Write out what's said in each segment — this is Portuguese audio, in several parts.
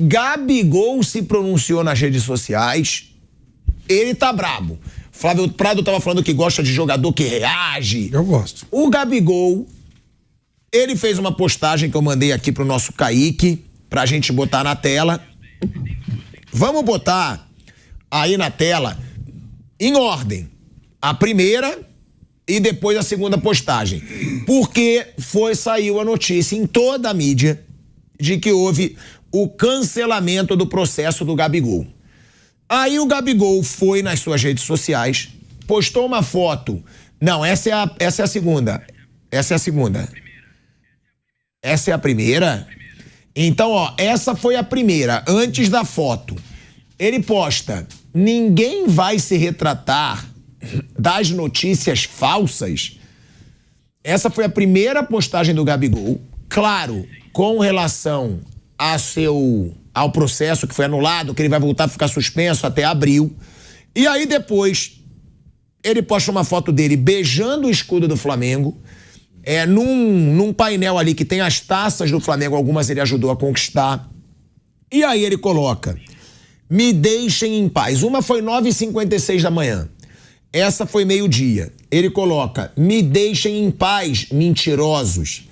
Gabigol se pronunciou nas redes sociais. Ele tá brabo. Flávio Prado tava falando que gosta de jogador que reage. Eu gosto. O Gabigol, ele fez uma postagem que eu mandei aqui pro nosso Kaique, pra gente botar na tela. Vamos botar aí na tela, em ordem, a primeira e depois a segunda postagem. Porque saiu a notícia em toda a mídia de que houve o cancelamento do processo do Gabigol. Aí o Gabigol foi nas suas redes sociais, postou uma foto. Não, essa é a segunda. Essa é a segunda. Essa é a primeira? Então, ó, essa foi a primeira, antes da foto. Ele posta: ninguém vai se retratar das notícias falsas. Essa foi a primeira postagem do Gabigol. Claro, com relação ao processo que foi anulado, que ele vai voltar a ficar suspenso até abril. E aí depois, ele posta uma foto dele beijando o escudo do Flamengo, num painel ali que tem as taças do Flamengo, algumas ele ajudou a conquistar. E aí ele coloca: me deixem em paz. Uma foi 9h56 da manhã. Essa foi meio-dia. Ele coloca: me deixem em paz, mentirosos.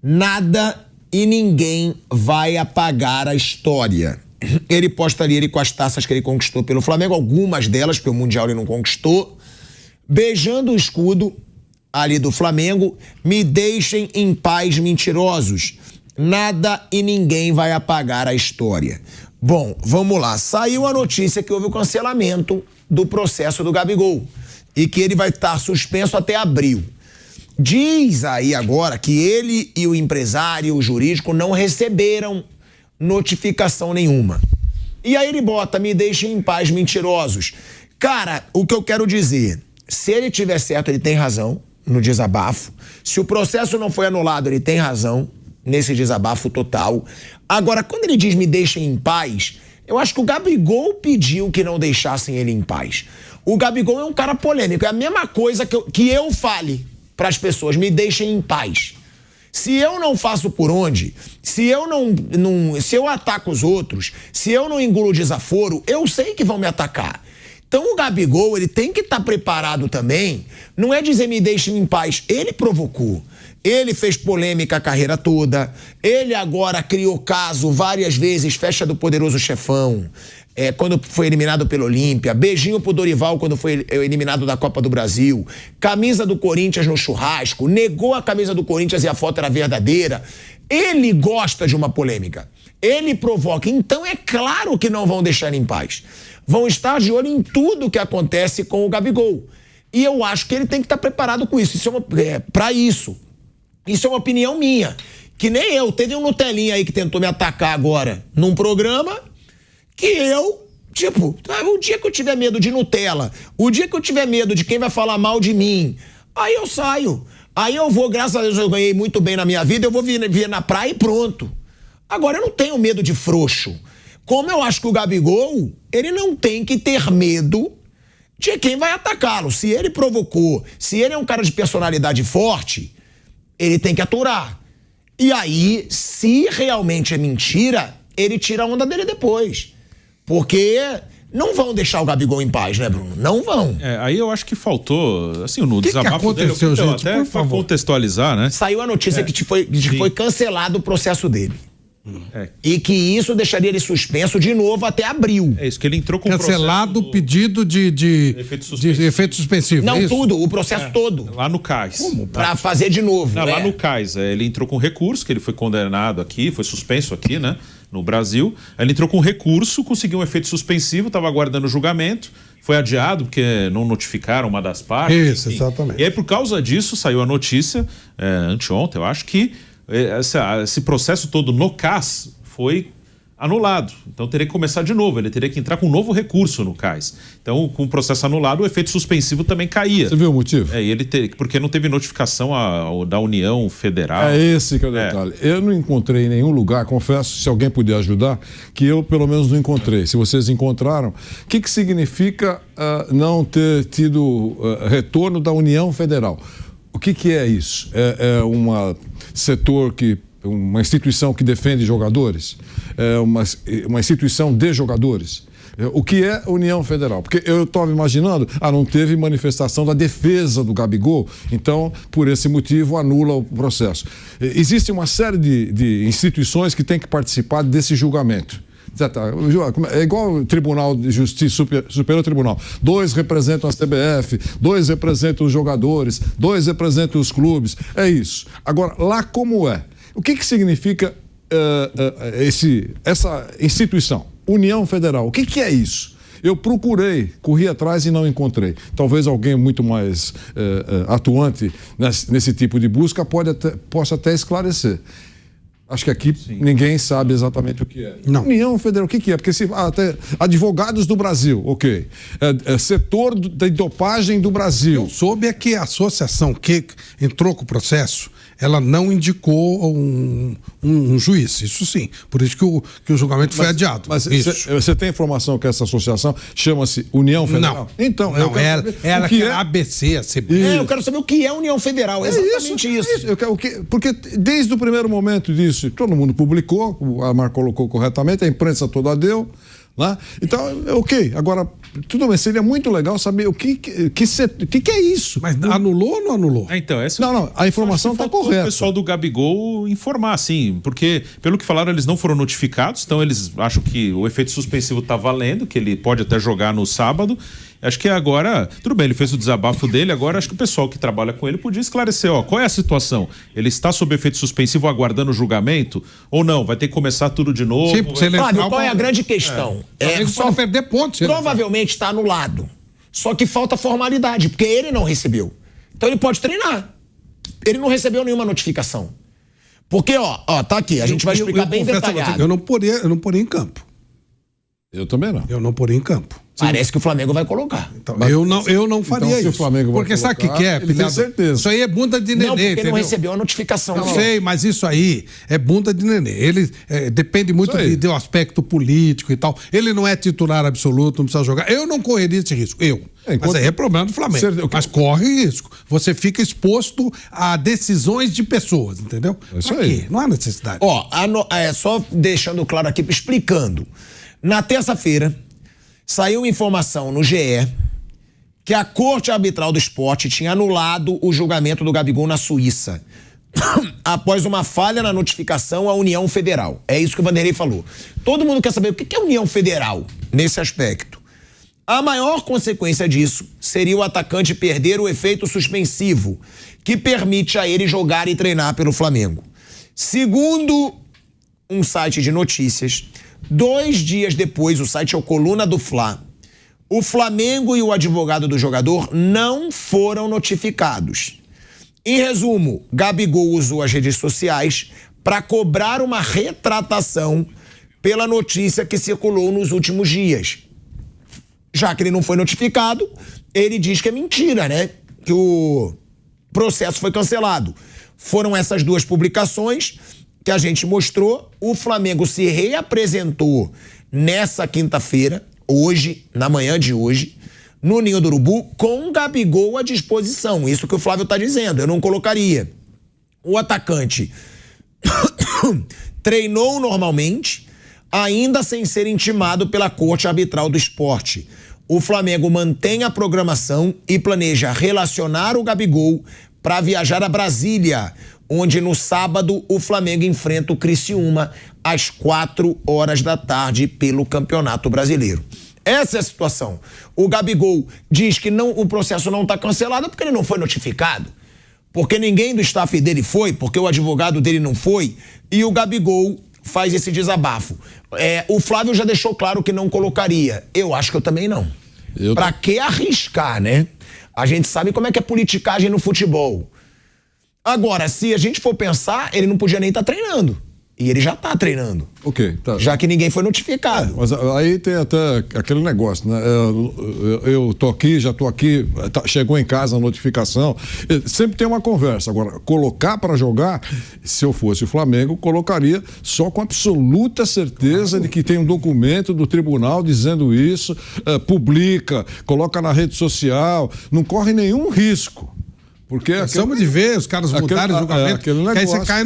Nada e ninguém vai apagar a história. Ele posta ali ele com as taças que ele conquistou pelo Flamengo, algumas delas, porque o Mundial ele não conquistou, beijando o escudo ali do Flamengo. Me deixem em paz, mentirosos. Nada e ninguém vai apagar a história. Bom, vamos lá. Saiu a notícia que houve o cancelamento do processo do Gabigol e que ele vai estar suspenso até abril. Diz aí agora que ele e o empresário, o jurídico, não receberam notificação nenhuma. E aí ele bota: me deixem em paz, mentirosos. Cara, o que eu quero dizer, se ele tiver certo, ele tem razão no desabafo. Se o processo não foi anulado, ele tem razão nesse desabafo total. Agora, quando ele diz me deixem em paz, eu acho que o Gabigol pediu que não deixassem ele em paz. O Gabigol é um cara polêmico. É a mesma coisa que eu fale para as pessoas: me deixem em paz. Se eu não faço por onde, se eu se eu ataco os outros, se eu não engulo desaforo, eu sei que vão me atacar. Então o Gabigol, ele tem que estar preparado também. Não é dizer me deixem em paz. Ele provocou. Ele fez polêmica a carreira toda. Ele agora criou caso várias vezes, festa do Poderoso Chefão, quando foi eliminado pelo Olímpia, beijinho pro Dorival quando foi eliminado da Copa do Brasil, camisa do Corinthians no churrasco, negou a camisa do Corinthians e a foto era verdadeira. Ele gosta de uma polêmica. Ele provoca. Então é claro que não vão deixar ele em paz. Vão estar de olho em tudo que acontece com o Gabigol. E eu acho que ele tem que estar preparado com isso. Para isso. Isso é uma opinião minha. Que nem eu. Teve um Nutelinha aí que tentou me atacar agora num programa que eu, o dia que eu tiver medo de Nutella, o dia que eu tiver medo de quem vai falar mal de mim, aí eu saio. Aí eu vou, graças a Deus eu ganhei muito bem na minha vida, eu vou vir na praia e pronto. Agora eu não tenho medo de frouxo. Como eu acho que o Gabigol, ele não tem que ter medo de quem vai atacá-lo. Se ele provocou, se ele é um cara de personalidade forte, ele tem que aturar. E aí, se realmente é mentira, ele tira a onda dele depois. Porque não vão deixar o Gabigol em paz, né, Bruno? Não vão. Aí eu acho que faltou, assim, no desabafo dele, aconteceu, gente, até para contextualizar, né? Saiu a notícia que foi cancelado o processo dele. E que isso deixaria ele suspenso de novo até abril. É isso, que ele entrou com cancelado o pedido de efeito suspensivo. Não, tudo, o processo todo. Lá no CAIS. Como? Pra fazer de novo. Não, lá no CAIS. Ele entrou com recurso, que ele foi condenado aqui, foi suspenso aqui, né? No Brasil. Aí ele entrou com recurso, conseguiu um efeito suspensivo, estava aguardando o julgamento, foi adiado porque não notificaram uma das partes. Isso, enfim. Exatamente. E aí, por causa disso, saiu a notícia, anteontem, eu acho, que esse processo todo no CAS foi anulado. Então teria que começar de novo, ele teria que entrar com um novo recurso no CAS. Então, com o processo anulado, o efeito suspensivo também caía. Você viu o motivo? Porque não teve notificação da União Federal. É esse que é o detalhe. Eu não encontrei em nenhum lugar, confesso, se alguém puder ajudar, que eu pelo menos não encontrei. Se vocês encontraram, o que significa não ter tido retorno da União Federal? O que é isso? É um setor que uma instituição que defende jogadores, é uma instituição de jogadores. O que é União Federal? Porque eu estava imaginando, não teve manifestação da defesa do Gabigol, então, por esse motivo, anula o processo. Existe uma série de instituições que têm que participar desse julgamento. É igual o Tribunal de Justiça, Superior Tribunal. 2 representam a CBF, 2 representam os jogadores, 2 representam os clubes. É isso. Agora, lá como é? O que significa essa instituição? União Federal. O que é isso? Eu procurei, corri atrás e não encontrei. Talvez alguém muito mais atuante nesse tipo de busca possa até esclarecer. Acho que aqui ninguém sabe exatamente o que é. Não. União Federal, o que é? Porque até advogados do Brasil, ok. Setor de dopagem do Brasil. Eu soube que a associação que entrou com o processo, ela não indicou um juiz, isso sim. Por isso que o julgamento foi adiado. Mas você tem informação que essa associação chama-se União Federal? Não. Então, ela que é ABC, a CB. Eu quero saber o que é União Federal, exatamente isso. Porque desde o primeiro momento disso, todo mundo publicou, a Mar colocou corretamente, a imprensa toda deu, né? Então, ok. Agora, tudo bem, seria muito legal saber o que é isso. Mas anulou ou não anulou? Então, Não, a informação está correta. O pessoal do Gabigol informar, sim, porque, pelo que falaram, eles não foram notificados, então eles acham que o efeito suspensivo está valendo, que ele pode até jogar no sábado. Acho que agora, tudo bem, ele fez o desabafo dele, agora acho que o pessoal que trabalha com ele podia esclarecer, qual é a situação? Ele está sob efeito suspensivo aguardando o julgamento ou não? Vai ter que começar tudo de novo? Flávio, qual é a grande questão? Só perder pontos. Provavelmente está anulado. Só que falta formalidade, porque ele não recebeu. Então ele pode treinar. Ele não recebeu nenhuma notificação. Porque, tá aqui, a gente vai explicar bem detalhado. Eu não poria em campo. Eu também não. Eu não poria em campo. Parece que o Flamengo vai colocar. Então, eu não faria isso. Se o Flamengo vai porque colocar, sabe o que é? Ele tem certeza. Isso aí é bunda de nenê. Não, porque entendeu? não recebeu a notificação. Eu sei, mas isso aí é bunda de nenê. Ele depende muito do aspecto político e tal. Ele não é titular absoluto, não precisa jogar. Eu não correria esse risco. Mas aí é problema do Flamengo. Mas corre risco. Você fica exposto a decisões de pessoas, entendeu? Isso aí. Não há necessidade. Só deixando claro aqui, explicando. Na terça-feira, saiu uma informação no GE que a Corte Arbitral do Esporte tinha anulado o julgamento do Gabigol na Suíça após uma falha na notificação à União Federal. É isso que o Vanderlei falou. Todo mundo quer saber o que é União Federal nesse aspecto. A maior consequência disso seria o atacante perder o efeito suspensivo, que permite a ele jogar e treinar pelo Flamengo. Segundo um site de notícias, 2 dias depois, o site é o Coluna do Fla, o Flamengo e o advogado do jogador não foram notificados. Em resumo, Gabigol usou as redes sociais para cobrar uma retratação pela notícia que circulou nos últimos dias. Já que ele não foi notificado, ele diz que é mentira, né? Que o processo foi cancelado. Foram essas 2 publicações que a gente mostrou. O Flamengo se reapresentou nessa quinta-feira, hoje, na manhã de hoje, no Ninho do Urubu, com o Gabigol à disposição. Isso que o Flávio está dizendo, eu não colocaria. O atacante treinou normalmente, ainda sem ser intimado pela Corte Arbitral do Esporte. O Flamengo mantém a programação e planeja relacionar o Gabigol para viajar a Brasília, onde no sábado o Flamengo enfrenta o Criciúma às 16h pelo Campeonato Brasileiro. Essa é a situação. O Gabigol diz que o processo não está cancelado porque ele não foi notificado, porque ninguém do staff dele foi, porque o advogado dele não foi, e o Gabigol faz esse desabafo. O Flávio já deixou claro que não colocaria. Eu acho que eu também não. Pra que arriscar, né? A gente sabe como é que é politicagem no futebol. Agora, se a gente for pensar, ele não podia nem estar treinando. E ele já está treinando. Ok, tá. Já que ninguém foi notificado. Mas aí tem até aquele negócio, né? Eu tô aqui, já tô aqui, chegou em casa a notificação. Sempre tem uma conversa. Agora, colocar para jogar, se eu fosse o Flamengo, colocaria só com absoluta certeza de que tem um documento do tribunal dizendo isso, publica, coloca na rede social, não corre nenhum risco. Porque Cansamos de ver os caras mudarem o julgamento, que aí você cai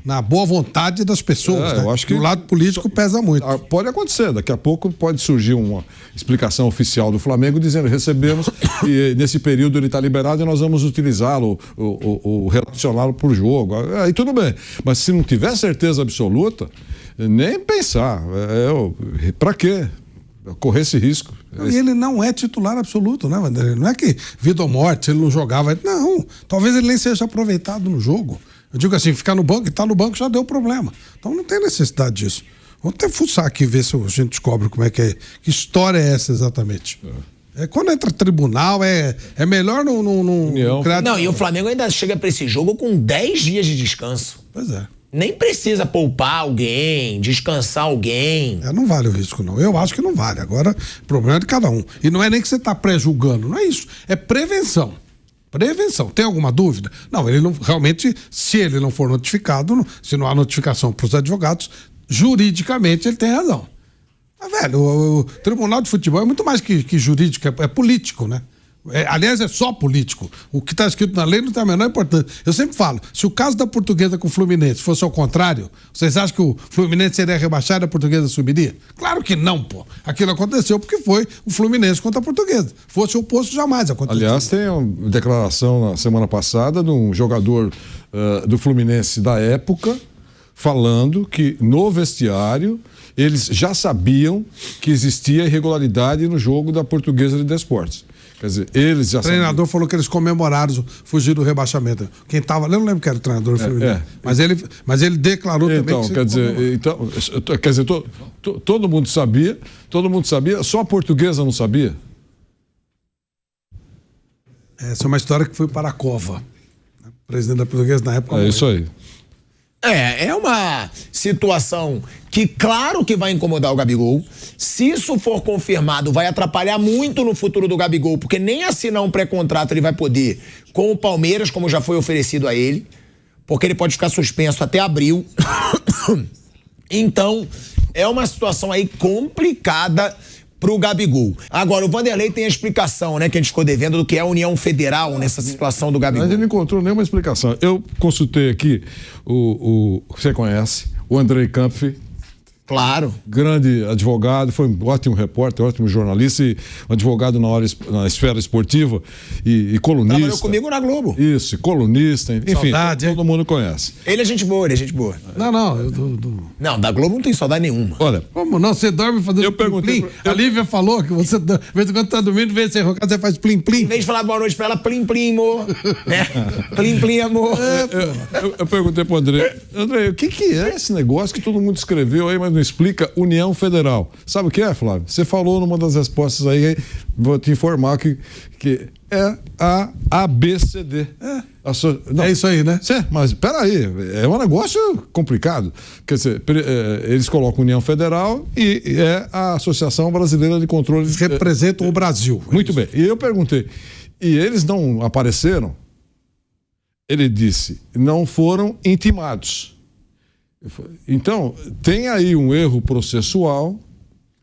na boa vontade das pessoas. Né? Eu acho que o lado político pesa muito. Pode acontecer, daqui a pouco pode surgir uma explicação oficial do Flamengo dizendo: recebemos e nesse período ele está liberado e nós vamos utilizá-lo, ou relacioná-lo por jogo. Aí tudo bem. Mas se não tiver certeza absoluta, nem pensar. Para quê? Correr esse risco. E ele não é titular absoluto, né, Vanderlei? Não é que vida ou morte, ele não jogava. Não, talvez ele nem seja aproveitado no jogo. Eu digo assim, ficar no banco e estar no banco já deu problema. Então não tem necessidade disso. Vamos até fuçar aqui e ver se a gente descobre como é que é. Que história é essa exatamente? Quando entra tribunal, é melhor não Não, e o Flamengo ainda chega para esse jogo com 10 dias de descanso. Pois é. Nem precisa poupar alguém, descansar alguém. Não vale o risco, não. Eu acho que não vale. Agora, o problema é de cada um. E não é nem que você está pré-julgando, não é isso. É prevenção. Prevenção. Tem alguma dúvida? Não, ele não. Realmente, se ele não for notificado, se não há notificação para os advogados, juridicamente ele tem razão. Mas, velho, o Tribunal de Futebol é muito mais que jurídico, é político, né? Aliás, é só político. O que está escrito na lei não tem a menor importância. Eu sempre falo, se o caso da Portuguesa com o Fluminense fosse ao contrário, vocês acham que o Fluminense seria rebaixado e a Portuguesa subiria? Claro que não, pô. Aquilo aconteceu porque foi o Fluminense contra a Portuguesa. Fosse o oposto, jamais aconteceria. Aliás, tem uma declaração na semana passada de um jogador do Fluminense da época falando que no vestiário eles já sabiam que existia irregularidade no jogo da Portuguesa de Desportes. Quer dizer, eles já sabiam. O treinador falou que eles comemoraram fugir do rebaixamento. Quem estava ali, eu não lembro quem era o treinador. Mas ele declarou também que quer dizer, todo mundo sabia, só a Portuguesa não sabia. Essa é uma história que foi para a cova. O presidente da Portuguesa na época. É isso aí. É uma situação que, claro que vai incomodar o Gabigol. Se isso for confirmado, vai atrapalhar muito no futuro do Gabigol, porque nem assinar um pré-contrato ele vai poder com o Palmeiras, como já foi oferecido a ele, porque ele pode ficar suspenso até abril. Então, é uma situação aí complicada pro Gabigol. Agora, o Vanderlei tem a explicação, né, que a gente ficou devendo do que é a União Federal nessa situação do Gabigol. Mas ele não encontrou nenhuma explicação. Eu consultei aqui você conhece, o Andrei Kampf. Claro. Grande advogado, foi um ótimo repórter, ótimo jornalista e um advogado na esfera esportiva e colunista. Trabalhou comigo na Globo. Isso, colunista, enfim, todo mundo conhece. Ele é gente boa, Não, Não, da Globo não tem saudade nenhuma. Olha. Como não? Você dorme fazendo eu perguntei plim. A Lívia falou que você, de vez em quando tá dormindo, vem você rocar, você faz plim, plim. Em vez de falar boa noite pra ela, plim, plim, amor. Né? Plim, plim, amor. Eu perguntei pro André, o que é esse negócio que todo mundo escreveu aí, mas não explica? União Federal. Sabe o que é, Flávio? Você falou numa das respostas aí, vou te informar que é a ABCD. É isso aí, né? Mas peraí, é um negócio complicado. Quer dizer, eles colocam União Federal e é a Associação Brasileira de Controle. Eles representam o Brasil. Muito bem. E eu perguntei, e eles não apareceram? Ele disse, não foram intimados. Então, tem aí um erro processual.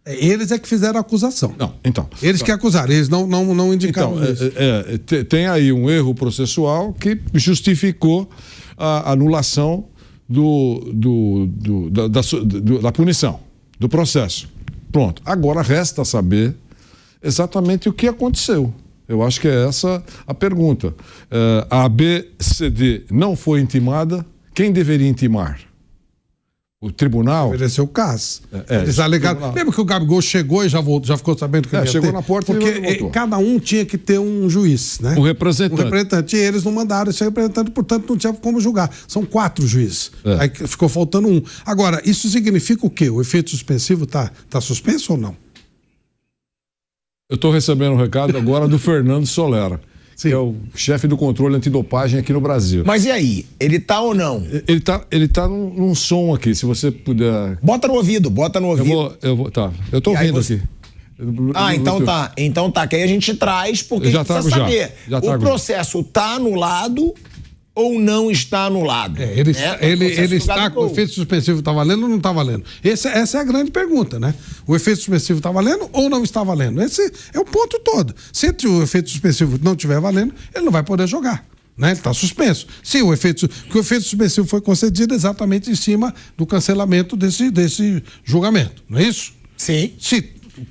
Eles é que fizeram a acusação. Não, então. Eles que acusaram, eles não indicaram isso. Tem aí um erro processual que justificou a anulação da punição, do processo. Pronto. Agora resta saber exatamente o que aconteceu. Eu acho que é essa a pergunta. A ABCD não foi intimada. Quem deveria intimar? O tribunal. Deveria ser o CAS. Eles alegaram. Lembra que o Gabigol chegou e já ficou sabendo que ele ia chegou ter? na porta porque cada um tinha que ter um juiz, né? Um representante. E eles não mandaram esse representante, portanto não tinha como julgar. São 4 juízes. Aí ficou faltando um. Agora, isso significa o quê? O efeito suspensivo tá suspenso ou não? Eu estou recebendo um recado agora do Fernando Solera. Sim. Que é o chefe do controle antidopagem aqui no Brasil. Mas e aí? Ele tá ou não? Ele tá num som aqui, se você puder... Bota no ouvido. Eu vou, tá. Eu tô ouvindo aqui. Então tá, que aí a gente traz, porque a gente precisa saber. O processo tá anulado ou não está anulado? Ele está com o efeito suspensivo, está valendo ou não está valendo? Essa é a grande pergunta, né? O efeito suspensivo está valendo ou não está valendo? Esse é o ponto todo. Se o efeito suspensivo não estiver valendo, ele não vai poder jogar. Né? Ele está suspenso. Sim, o efeito suspensivo foi concedido exatamente em cima do cancelamento desse julgamento, não é isso? Sim. Se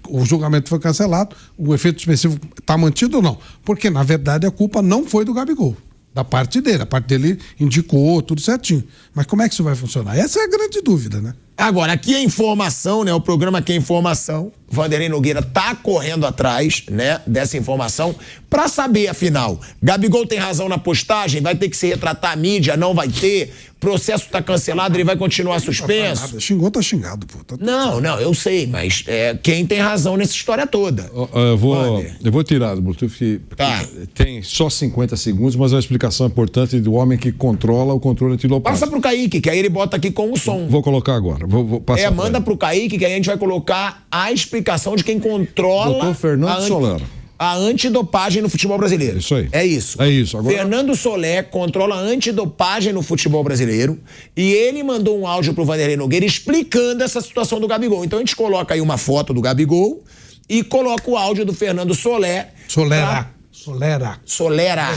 o julgamento foi cancelado, o efeito suspensivo está mantido ou não? Porque, na verdade, a culpa não foi do Gabigol. Da parte dele. A parte dele indicou tudo certinho. Mas como é que isso vai funcionar? Essa é a grande dúvida, né? Agora, aqui é informação, né? O programa aqui é informação. Vanderlei Nogueira tá correndo atrás, né, dessa informação pra saber, afinal, Gabigol tem razão na postagem, vai ter que se retratar a mídia, não vai ter, processo tá cancelado, ele vai continuar suspenso. Xingou, tá xingado, pô. Não, eu sei, mas quem tem razão nessa história toda? Eu vou tirar do Bluetooth, porque tem só 50 segundos, mas é uma explicação importante do homem que controla o controle antidopagem. Passa pro Kaique, que aí ele bota aqui com o som. Vou colocar agora. Vou passar manda pro Kaique, que aí a gente vai colocar a explicação de quem controla Doutor Fernando Solera. A antidopagem no futebol brasileiro. Isso aí. É isso. É isso. Agora... Fernando Solé controla a antidopagem no futebol brasileiro e ele mandou um áudio pro Vanderlei Nogueira explicando essa situação do Gabigol. Então a gente coloca aí uma foto do Gabigol e coloca o áudio do Fernando Solera.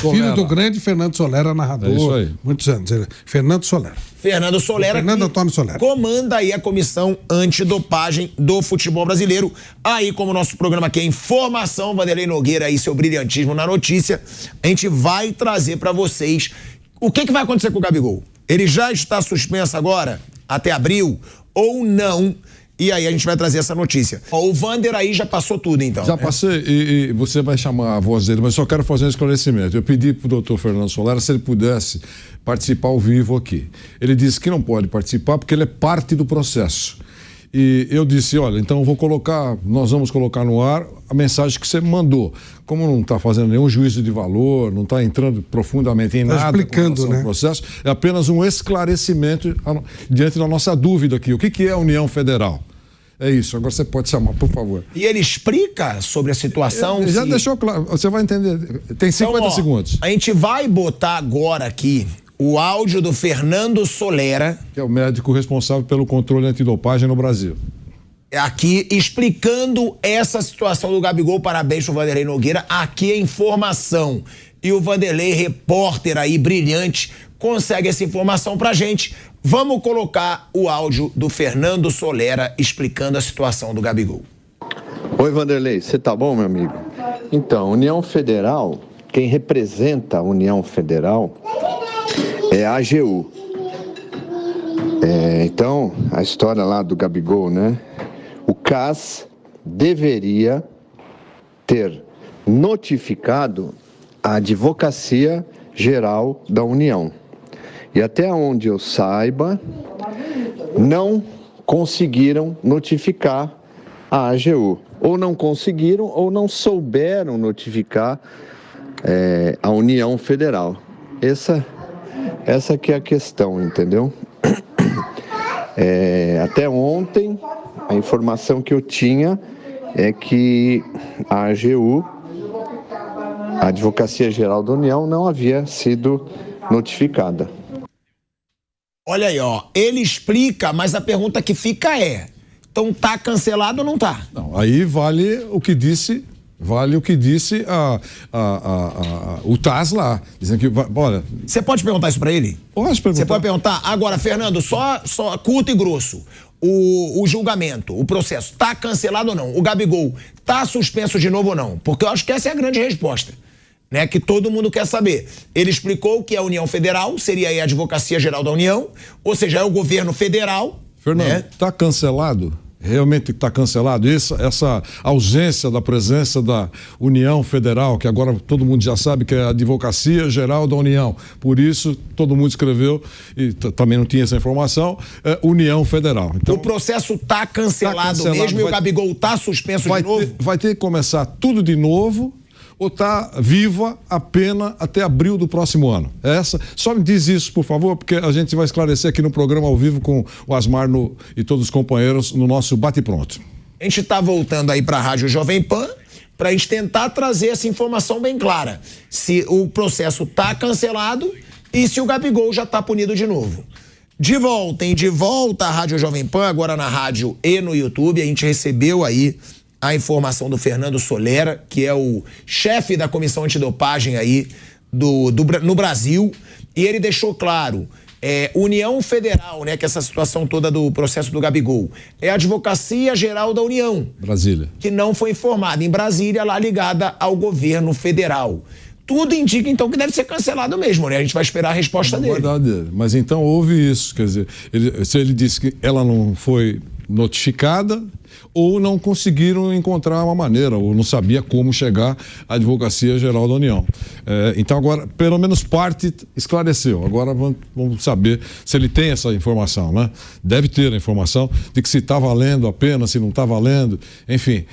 Filho do grande Fernando Solera, narrador. É isso aí. Muitos anos. Fernando Solera. Fernando Antônio Solera comanda aí a comissão antidopagem do futebol brasileiro. Aí, como o nosso programa aqui é informação, Vanderlei Nogueira aí, seu brilhantismo na notícia, a gente vai trazer pra vocês o que vai acontecer com o Gabigol. Ele já está suspenso agora, até abril, ou não? E aí a gente vai trazer essa notícia. O Vander aí já passou tudo, então. Já passei e você vai chamar a voz dele, mas só quero fazer um esclarecimento. Eu pedi pro doutor Fernando Solera se ele pudesse participar ao vivo aqui. Ele disse que não pode participar porque ele é parte do processo. E eu disse, olha, então nós vamos colocar no ar a mensagem que você mandou. Como não está fazendo nenhum juízo de valor, não está entrando profundamente em nada explicando, né? Processo, é apenas um esclarecimento diante da nossa dúvida aqui. O que é a União Federal? É isso, agora você pode chamar, por favor. E ele explica sobre a situação? Ele já deixou claro, você vai entender. Tem 50 segundos. A gente vai botar agora aqui o áudio do Fernando Solera, que é o médico responsável pelo controle antidopagem no Brasil. Aqui explicando essa situação do Gabigol. Parabéns pro Vanderlei Nogueira. Aqui é informação. E o Vanderlei, repórter aí, brilhante, consegue essa informação pra gente. Vamos colocar o áudio do Fernando Solera explicando a situação do Gabigol. Oi, Vanderlei, você tá bom, meu amigo? Então, União Federal, quem representa a União Federal é a AGU. Então, a história lá do Gabigol, né? O CAS deveria ter notificado a Advocacia Geral da União. E até onde eu saiba, não conseguiram notificar a AGU. Ou não conseguiram ou não souberam notificar a União Federal. Essa que é a questão, entendeu? Até ontem, a informação que eu tinha é que a AGU, a Advocacia Geral da União, não havia sido notificada. Olha aí, ó, ele explica, mas a pergunta que fica é, então tá cancelado ou não tá? Não, aí vale o que disse o TAS lá, dizendo que, olha... Você pode perguntar isso pra ele? Posso perguntar. Você pode perguntar? Agora, Fernando, só curto e grosso, o julgamento, o processo, tá cancelado ou não? O Gabigol tá suspenso de novo ou não? Porque eu acho que essa é a grande resposta, né, que todo mundo quer saber. Ele explicou que a União Federal seria aí a Advocacia Geral da União, ou seja, é o governo federal. Fernando, tá cancelado? Realmente está cancelado? Essa ausência da presença da União Federal, que agora todo mundo já sabe que é a Advocacia Geral da União. Por isso, todo mundo escreveu, e também não tinha essa informação, União Federal. Então, o processo está cancelado mesmo e o Gabigol está suspenso de novo? Vai ter que começar tudo de novo, ou está viva a pena até abril do próximo ano? Só me diz isso, por favor, porque a gente vai esclarecer aqui no programa ao vivo com o Asmar e todos os companheiros no nosso Bate-Pronto. A gente está voltando aí para a Rádio Jovem Pan para a gente tentar trazer essa informação bem clara. Se o processo está cancelado e se o Gabigol já tá punido de novo. De volta à Rádio Jovem Pan, agora na rádio e no YouTube, a gente recebeu aí a informação do Fernando Solera, que é o chefe da comissão antidopagem aí no Brasil, e ele deixou claro, União Federal, né, que é essa situação toda do processo do Gabigol, é a Advocacia Geral da União. Brasília. Que não foi informada em Brasília, lá ligada ao governo federal. Tudo indica, então, que deve ser cancelado mesmo, né? A gente vai esperar a resposta dele. Verdade. Mas então houve isso, quer dizer, se ele disse que ela não foi notificada ou não conseguiram encontrar uma maneira, ou não sabia como chegar à Advocacia Geral da União. Então agora, pelo menos parte esclareceu. Agora vamos saber se ele tem essa informação, né? Deve ter a informação de que se está valendo a pena, se não está valendo, enfim.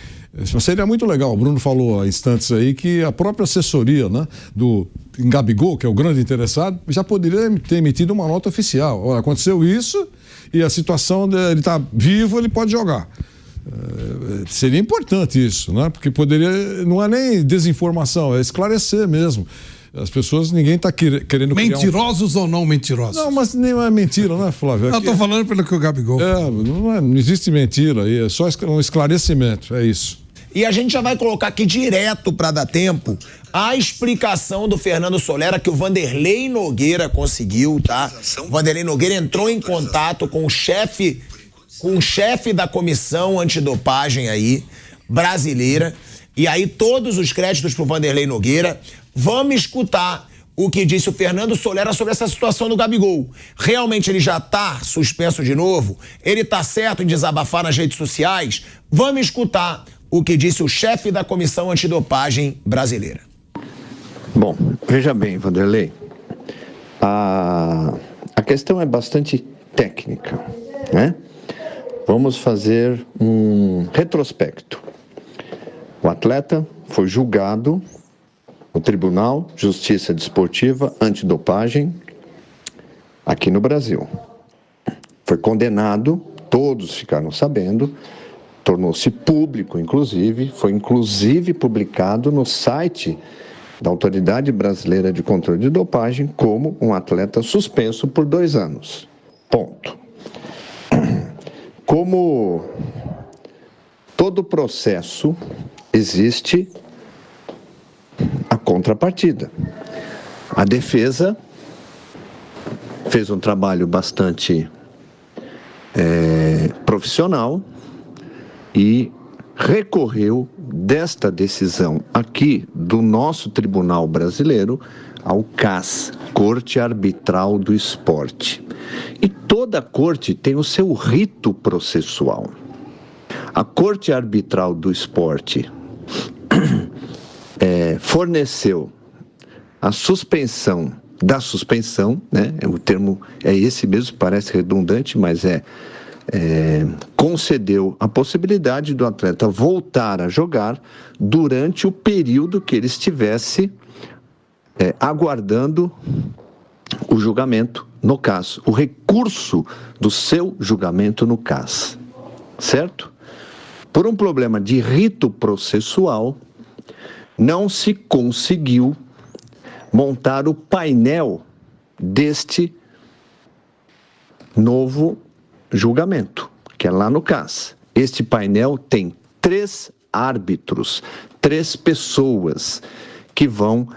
Seria muito legal, o Bruno falou há instantes aí que a própria assessoria, né, do Gabigol, que é o grande interessado, já poderia ter emitido uma nota oficial. Olha, aconteceu isso e a situação ele está vivo, ele pode jogar. Seria importante isso, né? Porque poderia, não é nem desinformação, é esclarecer mesmo. As pessoas, ninguém está querendo... Mentirosos ou não mentirosos? Não, mas nem é mentira, né, Flávio? Eu estou falando pelo que o Gabigol não existe mentira aí, é só um esclarecimento, é isso. E a gente já vai colocar aqui direto para dar tempo a explicação do Fernando Solera que o Vanderlei Nogueira conseguiu, tá? O Vanderlei Nogueira entrou em contato com o chefe da comissão antidopagem aí, brasileira, e aí todos os créditos pro Vanderlei Nogueira. Vamos escutar o que disse o Fernando Solera sobre essa situação do Gabigol. Realmente ele já tá suspenso de novo? Ele tá certo em desabafar nas redes sociais? Vamos escutar o que disse o chefe da comissão antidopagem brasileira. Bom, veja bem, Vanderlei, a questão é bastante técnica, né? Vamos fazer um retrospecto. O atleta foi julgado no Tribunal de Justiça Desportiva Antidopagem aqui no Brasil. Foi condenado, todos ficaram sabendo, tornou-se público, inclusive, foi inclusive publicado no site da Autoridade Brasileira de Controle de Dopagem como um atleta suspenso por 2 anos. Ponto. Como todo processo, existe a contrapartida. A defesa fez um trabalho bastante profissional e recorreu desta decisão aqui do nosso Tribunal Brasileiro ao CAS, Corte Arbitral do Esporte. E toda corte tem o seu rito processual. A Corte Arbitral do Esporte forneceu a suspensão da suspensão, né? O termo é esse mesmo, parece redundante, mas concedeu a possibilidade do atleta voltar a jogar durante o período que ele estivesse aguardando o julgamento no caso, o recurso do seu julgamento no caso, certo? Por um problema de rito processual, não se conseguiu montar o painel deste novo julgamento, que é lá no CAS. Este painel tem 3 árbitros, 3 pessoas que vão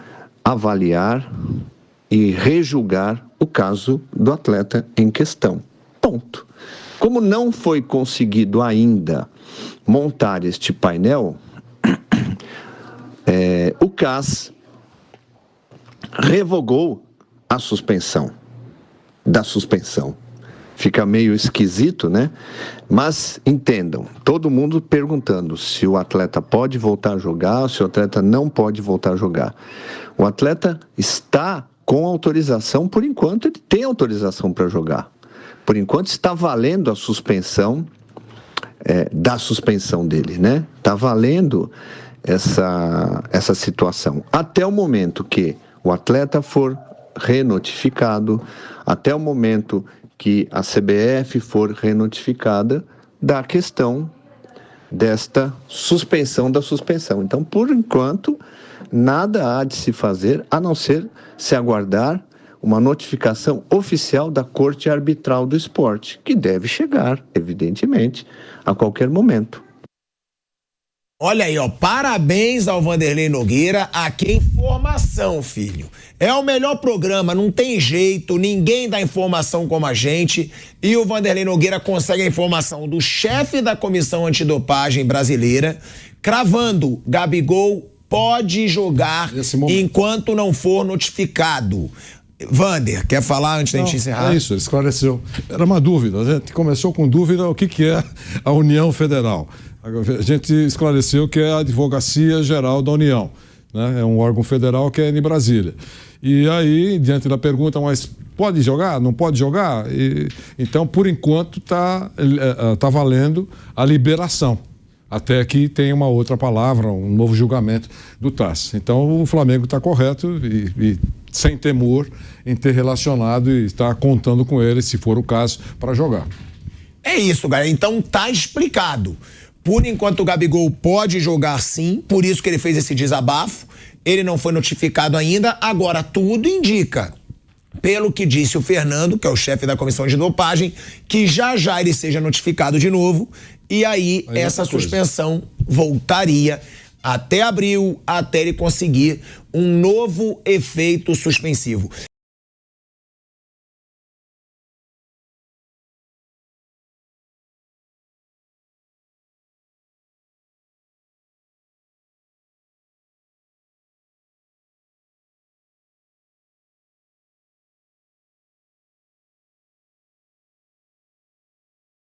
avaliar e rejulgar o caso do atleta em questão. Ponto. Como não foi conseguido ainda montar este painel, o CAS revogou a suspensão da suspensão. Fica meio esquisito, né? Mas entendam, todo mundo perguntando se o atleta pode voltar a jogar, se o atleta não pode voltar a jogar. O atleta está com autorização, por enquanto ele tem autorização para jogar. Por enquanto está valendo a suspensão da suspensão dele, né? Está valendo essa situação. Até o momento que o atleta for renotificado, até o momento que a CBF for renotificada da questão desta suspensão da suspensão. Então, por enquanto, nada há de se fazer, a não ser se aguardar uma notificação oficial da Corte Arbitral do Esporte, que deve chegar, evidentemente, a qualquer momento. Olha aí, ó, parabéns ao Vanderlei Nogueira, aqui é informação, filho. É o melhor programa, não tem jeito, ninguém dá informação como a gente, e o Vanderlei Nogueira consegue a informação do chefe da Comissão Antidopagem Brasileira, cravando: Gabigol pode jogar enquanto não for notificado. Vander, quer falar antes da gente encerrar? É isso, ele esclareceu. Era uma dúvida, a gente começou com dúvida o que é a União Federal. A gente esclareceu que é a Advocacia Geral da União, né? É um órgão federal que é em Brasília. E aí, diante da pergunta, mas pode jogar? Não pode jogar? Então, por enquanto, tá valendo a liberação, até que tenha uma outra palavra, um novo julgamento do TAS. Então, o Flamengo está correto e sem temor em ter relacionado e estar contando com ele, se for o caso, para jogar. É isso, galera. Então tá explicado. Por enquanto o Gabigol pode jogar sim, por isso que ele fez esse desabafo. Ele não foi notificado ainda, agora tudo indica, pelo que disse o Fernando, que é o chefe da comissão de dopagem, que já ele seja notificado de novo, e aí essa suspensão voltaria até abril, até ele conseguir um novo efeito suspensivo.